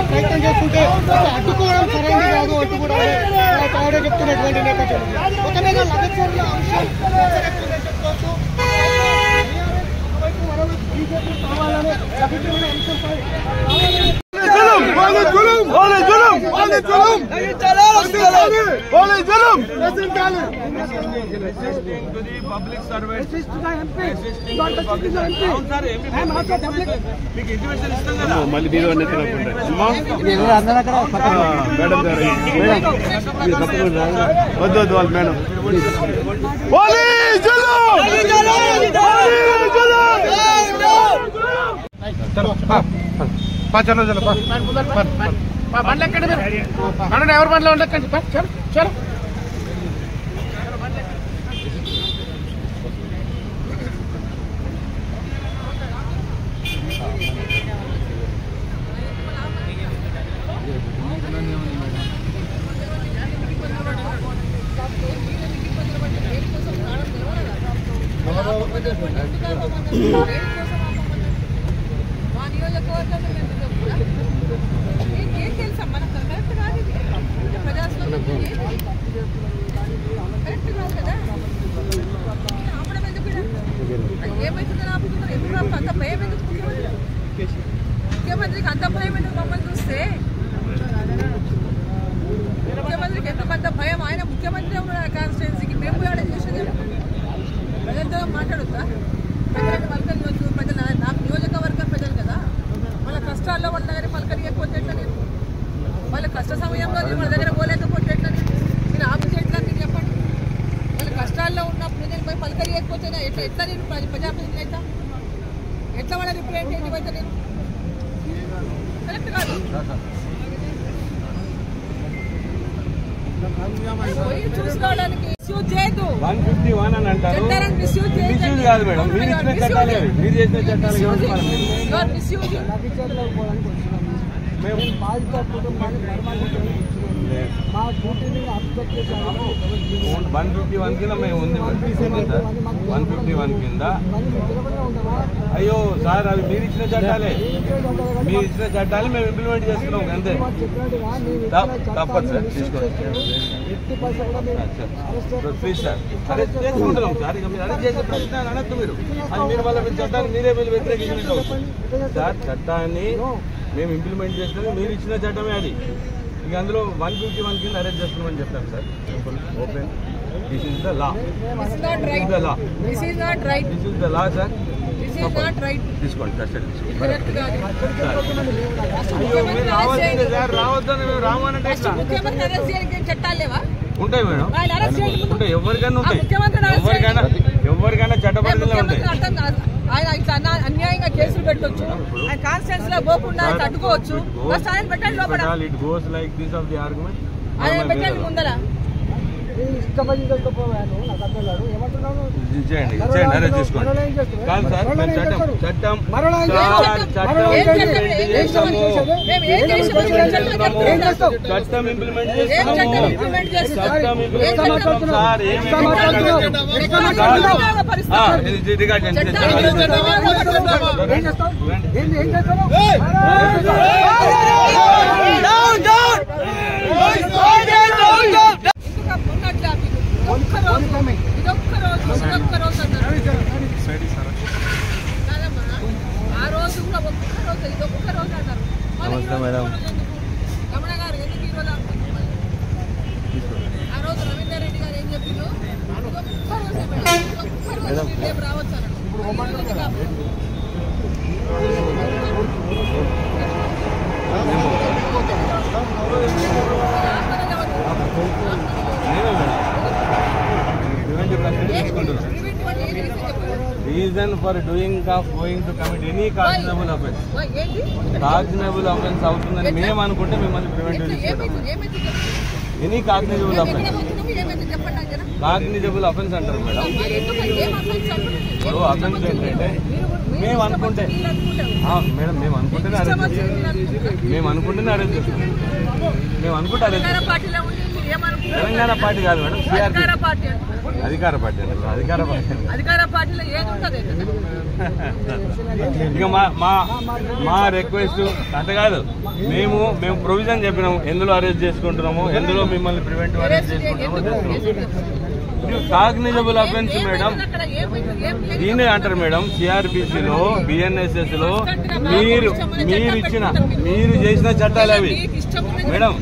ప్రయత్నం చేస్తుంటే అడ్డుకోవడం సరైనది కాదు అంటూ కూడా తాడే చెప్తున్నటువంటి నేపథ్యం. మొత్తమేగా లగచర్ల అంశం చెప్పుకోవచ్చు. బీజేపీ కావాలనే లభించిన అంశంపై public servant assist the MP not assist the MP I am also public మీకు ఇంటిమేషన్ ఇస్తాం కదా మళ్ళీ మీరు అన్నీ తినకుండా అమ్మా ఇది అందరూ అక్కడ మేడం గారు వద్దు వాళ్ళు మేడం పోలీస్ చలో చలో చలో బండ్లు ఎక్కండి మీరు ఎవరి బండ్లో ఉండకండి చలో చలో ముఖ్యమంత్రికి అంత భయం ఎందుకు మమ్మల్ని చూస్తే ముఖ్యమంత్రికి ఎందుకు అంత భయం ఆయన ముఖ్యమంత్రి ఉన్నాడు కాన్స్టిట్యున్సీకి మేము కూడా చేసేది ప్రజలతో మాట్లాడొద్దా ప్రజలను పలకరించవచ్చు ప్రజలు నాకు నియోజకవర్గం ప్రజలు కదా వాళ్ళ కష్టాల్లో వాళ్ళ దగ్గర పలకరియకపోతే ఎట్లా నేను వాళ్ళ కష్ట సమయంలో నేను వాళ్ళ దగ్గర పోలేకపోతే ఎట్లా మీరు ఆపితే ఎట్లా మీరు చెప్పండి వాళ్ళ కష్టాల్లో ఉన్నప్పుడు నేను పోయి పలకరియకపోతే ఎట్లా నేను ప్రజాప్రతినిధి అవుతా ఎట్లా వాళ్ళ రిప్రజెంటేటివ్ అయితే నేను కరెక్ట్ కాదు పోయి చూసుకోవడానికి మిస్యూజ్ చేయదు 151 అని అంటారు మిస్యూజ్ కాదు మేడం మీరు ఇచ్చిన చట్టాలే మీరు చేసిన చట్టాలు మిస్యూజ్ మేము బాధిత కుటుంబాన్ని మా డ్యూటీని అప్డేట్ చేసాము 151 కింద మేము ఉంది 151 కింద అయ్యో సార్ అవి మీరు ఇచ్చిన చట్టాలే మేము ఇంప్లిమెంట్ చేస్తున్నాం అంతే తప్పదు సార్ తీసుకోండి ప్లీజ్ సార్ అరెస్ట్ చేసుకుంటున్నాం సార్ ఇక మీరు అరెస్ట్ చేసే ప్రశ్న అనొద్దు మీరు అది మీరు వల్ల చట్టాన్ని మీరే మీరు వ్యతిరేకించినట్టు సార్ చట్టాన్ని మేము ఇంప్లిమెంట్ చేస్తున్నాం మీరు ఇచ్చిన చట్టమే అది ఇక అందులో 151 కింద అరెస్ట్ చేస్తున్నామని చెప్తాం sir simple open this is the law sir తీసుకోండి కస్టడీ రావద్దండి సార్ రావద్దని మేము రామనంటే చట్టాలు లేవా ఉంటాయి మేడం ఉంటాయి ఎవరికైనా చట్టపరంగా ఉంటాయి ఆయన ఇట్లా అన్యాయంగా కేసులు పెట్టొచ్చు ఆయన కాన్స్టిట్యూన్స్ లో పోకుండా అడ్డుకోవచ్చు ఆయన పెట్టండి లోపల ఆయన పెట్టండి ముందర అరెస్ట్ చేసుకోండి కాదు సార్ చట్టం చట్టం ఇంప్లిమెంట్ ఆ రోజు కూడా ఒక్క రోజు ఇదొక్క రోజు అన్నారు రమణ గారు ఎందుకు ఈ రోజు ఆ రోజు రవీందర్ రెడ్డి గారు ఏం చెప్పారు ఒక్క రోజు రేపు రావచ్చు అన్నాడు reason for going to commit any cautionable offence. అవుతుందని మేము అనుకుంటే మిమ్మల్ని ప్రివెంటివ్ ఎనీ కాగ్నిజబుల్ అఫెన్స్ అంటారు మేడం. ఇప్పుడు అఫెన్స్ ఏంటంటే మేము అనుకుంటేనే అరెస్ట్ చేస్తాం. మేము అనుకుంటా అధికార పార్టీలో ఉండి మీరు ఏమనుకుంటున్నారు? తెలంగాణ పార్టీ కాదు మేడం, సిఆర్పి అధికార పార్టీ అధికార పార్టీ అండి, అధికార పార్టీ. అధికార పార్టీలో ఏది ఉంటుంది? ఇక మా రిక్వెస్ట్ అంత కాదు, మేము ప్రొవిజన్ చెప్పినాము, ఎందులో అరెస్ట్ చేసుకుంటున్నాము, ఎందులో మిమ్మల్ని ప్రివెంటివ్ అరెస్ట్ చేసుకుంటున్నామో చేస్తున్నాము. కాగ్నిజబుల్ అఫెన్స్ మేడం, దీనే అంటారు మేడం. సిఆర్పిసిలో బిఎన్ఎస్ఎస్ లో మీరు చేసిన చట్టాలు అవి మేడం.